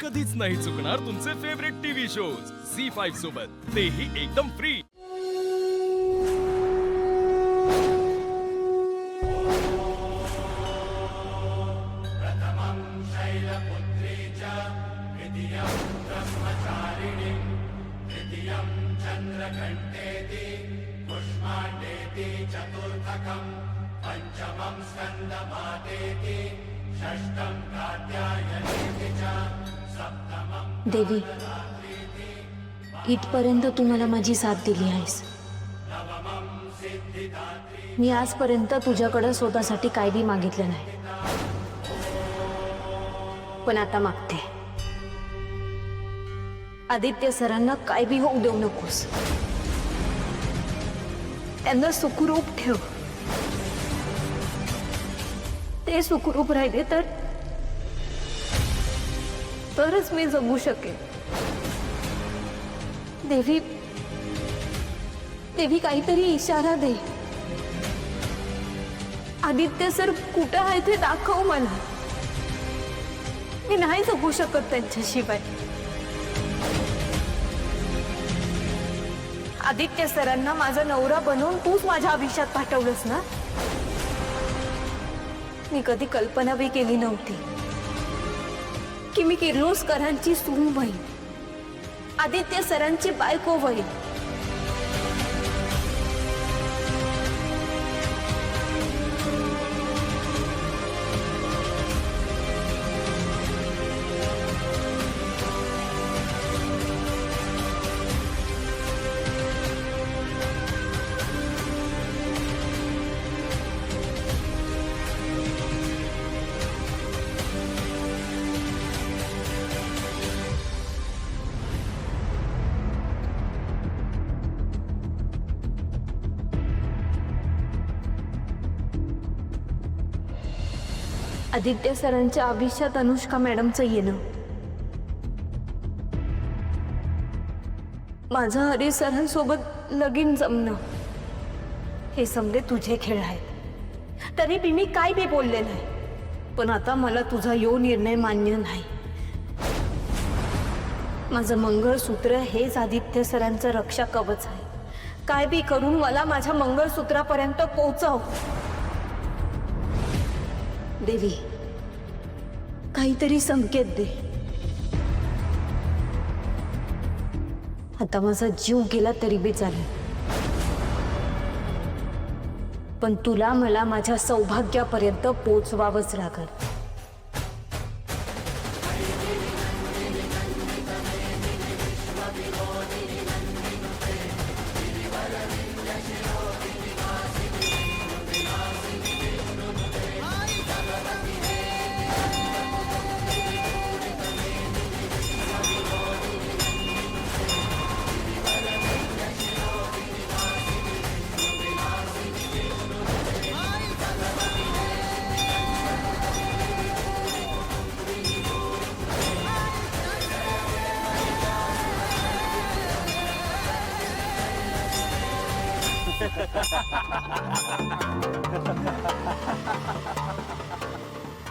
कधीच नाही चुकणार तुमचे फेवरेट टीव्ही शोज झी5 सोबत, तेही एकदम फ्री। देवी, इथपर्यंत तू मला माझी साथ दिली आहेस। मी आजपर्यंत तुझ्याकडे स्वतःसाठी काय बी मागितलं नाही, पण आता मागते। आदित्य सरांना काय बी होऊ देऊ नकोस, त्यांना सुखरूप ठेव। ते सुखरूप राहिले तरच मी जगू शकेन। देवी, देवी काहीतरी इशारा दे। आदित्य सर कुठं आहे ते दाखव मला। मी नाही जगू शकत त्यांच्याशिवाय। आदित्य सरांना माझा नवरा बनवून तूच माझ्या आयुष्यात पाठवलंस ना। मी कधी कल्पना बी केली नव्हती की मी किर्लोस्करांची सून होईन, आदित्य सरांची बायको होईन। आदित्य सरांच्या आयुष्यात अनुष्का मॅडमचं येणं, माझं हरी सरांसोबत लगीन जमणं, हे समजे तुझे खेळ आहेत। तरी बी मी काय बी बोलले नाही, पण आता मला तुझा यो निर्णय मान्य नाही। माझं मंगळसूत्र हेच आदित्य सरांचं रक्षा कवच आहे। काय बी करून मला माझ्या मंगळसूत्रापर्यंत पोहोचव। देवी, काहीतरी संकेत दे। आता माझा जीव गेला तरी बी चालेल, पण तुला मला माझ्या सौभाग्यापर्यंत पोहोचवावंच लागल।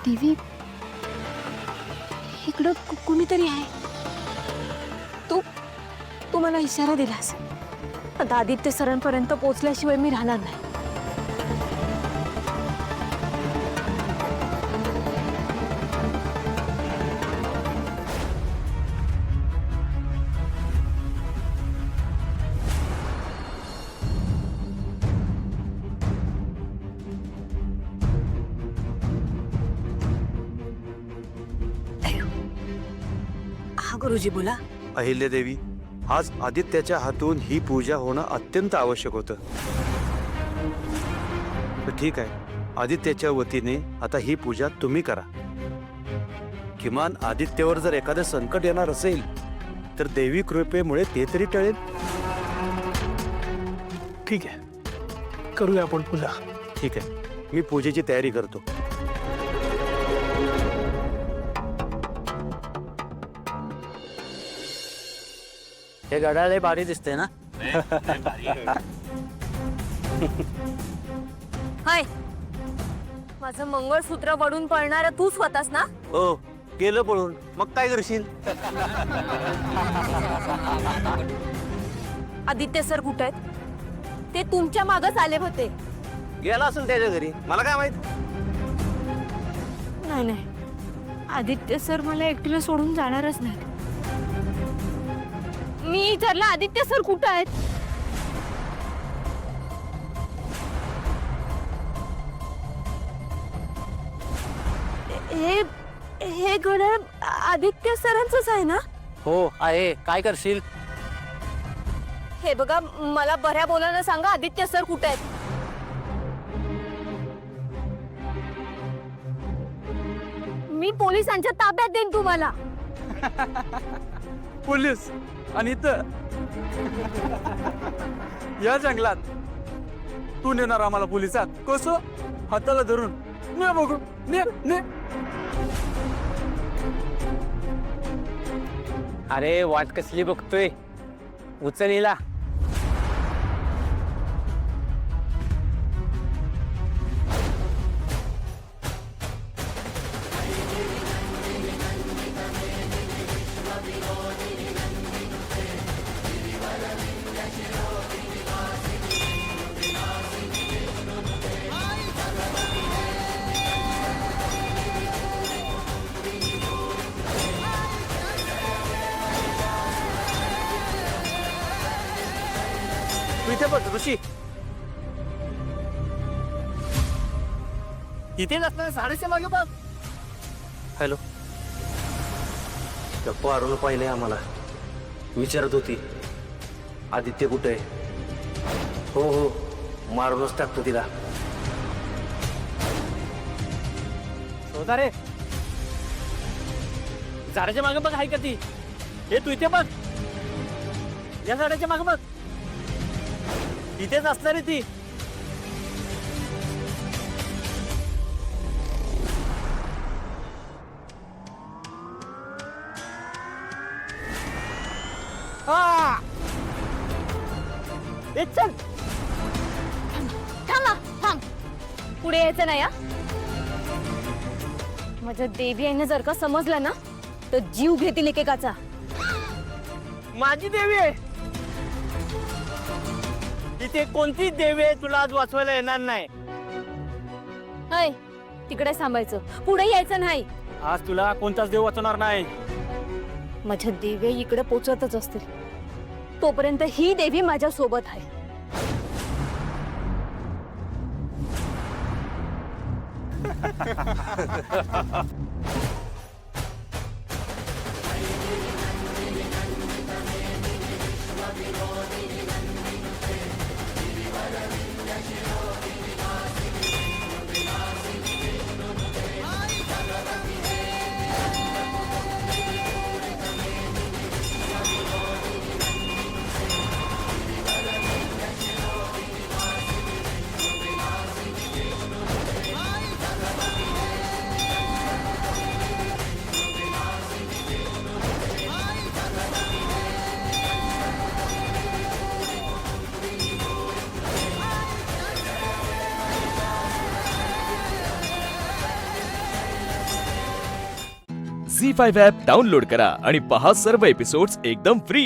देवी, इकडं कुणीतरी आहे। तू मला इशारा दिलास। आता आदित्य सरांपर्यंत पोहोचल्याशिवाय मी राहणार नाही। गुरुजी बोला। अहिल्यादेवी, आज आदित्याच्या हातून ही पूजा होणं अत्यंत आवश्यक होतं। तर ठीक आहे, आदित्याच्या वतीने आता ही पूजा तुम्ही करा। किमान आदित्यवर जर एखादं संकट येणार असेल तर देवी कृपेमुळे ते तरी टळेल। ठीक आहे, करूया आपण पूजा। ठीक आहे, मी पूजेची तयारी करतो। हे घड्याळ लय भारी दिसते ना। हाय, माझं मंगळसूत्र वडून पळणारा तू स्वतःच ना? हो, गेलं पळून, मग काय करशील? आदित्य सर कुठे आहेत? ते तुमच्या मागच आले होते. गेला असेल त्याच्या घरी, मला काय माहित. नाही नाही, आदित्य सर मला एकटीला सोडून जाणारच नाही. मी विचारलं आदित्य सर कुठे आहेत? हे हे घड्याळ आदित्य सरांचंच आहे ना? हो आहे. काय करशील? हे बघा, मला बऱ्या बोलायला सांगा, आदित्य सर कुठे आहेत? मी पोलिसांच्या ताब्यात देईन तुम्हाला. पोलीस आणि इथं या जंगलात तू नेणार आम्हाला पोलिसात? कसं? हाताला धरून ने बघू, ने ने. अरे वाट कसली बघतोय, उचल हिला. तू इथे बघ ऋषी. इथे नसणार, साडेच्या मागे बघ. हॅलो, गप्पा अरुण पाहिले आम्हाला, विचारत होती आदित्य कुठे आहे. हो हो, मारूनच टाकतो तिला. शोधा रे. झाडाच्या मागे बघ, आहे का ती? हे तू इथे बघ, या झाडाच्या मागे बघ. इथेच असणार आहे ती. हा. ए, चल. थांबा, थांब. पुढे यायचं नाही हा. माझ्या देवी आईने जर का समजलं ना, तर जीव घेतील एकेकाचा. माझी देवी आहे. इथे कोणतीच देवी आहे तुला आज वाचवायला येणार नाही. हाय, तिकडे थांबायचं, पुढे यायचं नाही. आज तुला कोणताच देव वाचवणार नाही. माझ्या देवी इकडे पोचतच असतील, तोपर्यंत ही देवी माझ्या सोबत आहे. झी 5 ॲप डाउनलोड करा आणि पहा सर्व एपिसोड्स एकदम फ्री.